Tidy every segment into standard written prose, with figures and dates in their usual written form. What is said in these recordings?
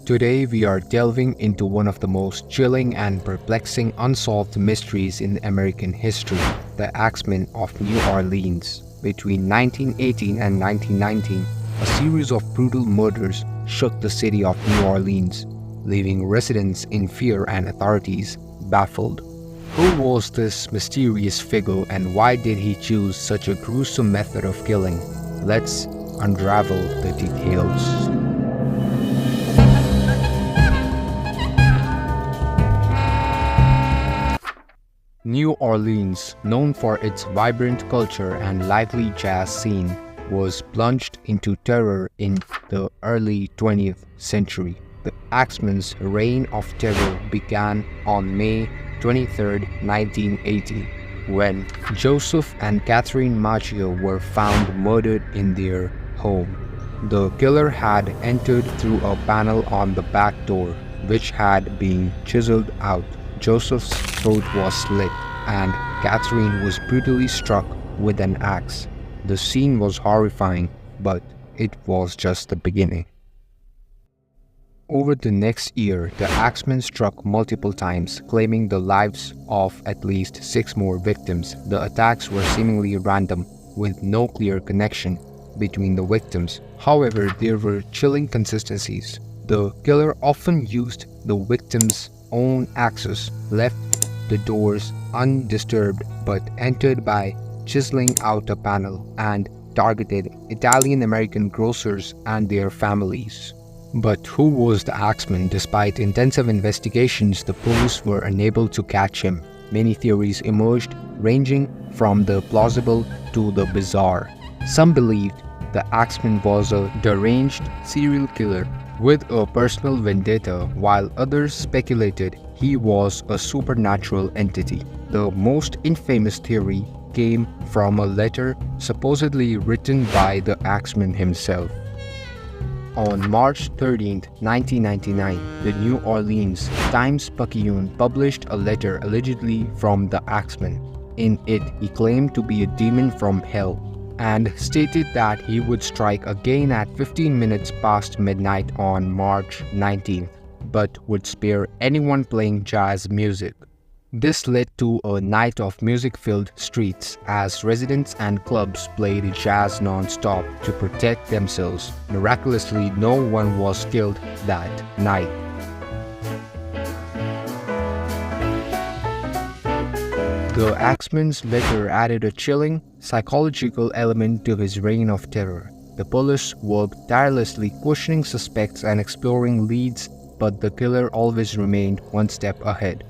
Today we are delving into one of the most chilling and perplexing unsolved mysteries in American history, the Axeman of New Orleans. Between 1918 and 1919, a series of brutal murders shook the city of New Orleans, leaving residents in fear and authorities baffled. Who was this mysterious figure and why did he choose such a gruesome method of killing? Let's unravel the details. New Orleans, known for its vibrant culture and lively jazz scene, was plunged into terror in the early 20th century. The Axeman's reign of terror began on May 23, 1980, when Joseph and Catherine Maggio were found murdered in their home. The killer had entered through a panel on the back door, which had been chiseled out. Joseph's throat was slit, and Catherine was brutally struck with an axe. The scene was horrifying, but it was just the beginning. Over the next year, the Axeman struck multiple times, claiming the lives of at least 6 more victims. The attacks were seemingly random, with no clear connection between the victims. However, there were chilling consistencies. The killer often used the victims' own axes, left the doors undisturbed, but entered by chiseling out a panel, and targeted Italian-American grocers and their families. But who was the Axeman? Despite intensive investigations, the police were unable to catch him. Many theories emerged, ranging from the plausible to the bizarre. Some believed the Axeman was a deranged serial killer with a personal vendetta, while others speculated he was a supernatural entity. The most infamous theory came from a letter supposedly written by the Axeman himself. On March 13, 1999, the New Orleans Times-Picayune published a letter allegedly from the Axeman. In it, he claimed to be a demon from hell and stated that he would strike again at 15 minutes past midnight on March 19th, but would spare anyone playing jazz music. This led to a night of music-filled streets as residents and clubs played jazz non-stop to protect themselves. Miraculously, no one was killed that night. The Axeman's letter added a chilling, psychological element to his reign of terror. The police worked tirelessly, questioning suspects and exploring leads, but the killer always remained one step ahead.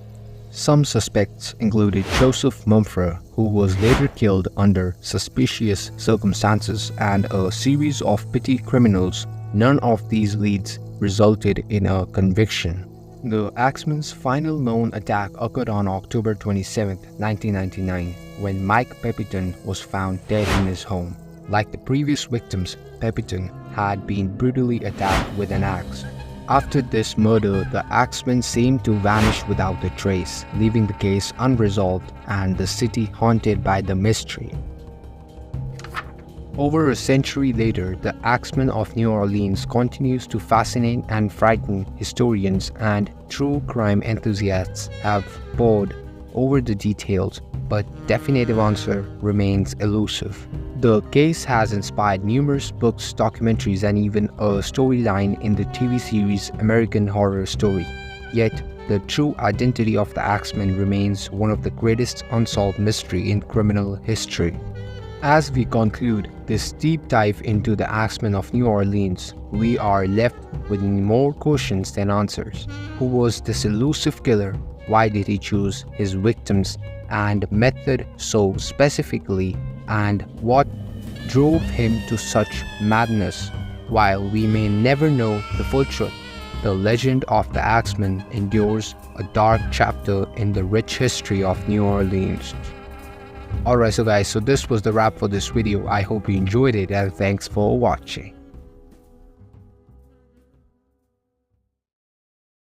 Some suspects included Joseph Mumfre, who was later killed under suspicious circumstances, and a series of petty criminals. None of these leads resulted in a conviction. The Axeman's final known attack occurred on October 27, 1999, when Mike Pepitone was found dead in his home. Like the previous victims, Pepitone had been brutally attacked with an axe. After this murder, the Axeman seemed to vanish without a trace, leaving the case unresolved and the city haunted by the mystery. Over a century later, the Axeman of New Orleans continues to fascinate and frighten historians, and true crime enthusiasts have pored over the details, but definitive answer remains elusive. The case has inspired numerous books, documentaries, and even a storyline in the TV series American Horror Story. Yet, the true identity of the Axeman remains one of the greatest unsolved mysteries in criminal history. As we conclude this deep dive into the Axeman of New Orleans, we are left with more questions than answers. Who was this elusive killer? Why did he choose his victims and method so specifically? And what drove him to such madness? While we may never know the full truth, the legend of the Axeman endures a dark chapter in the rich history of New Orleans. Alright, so guys, this was the wrap for this video. I hope you enjoyed it and thanks for watching.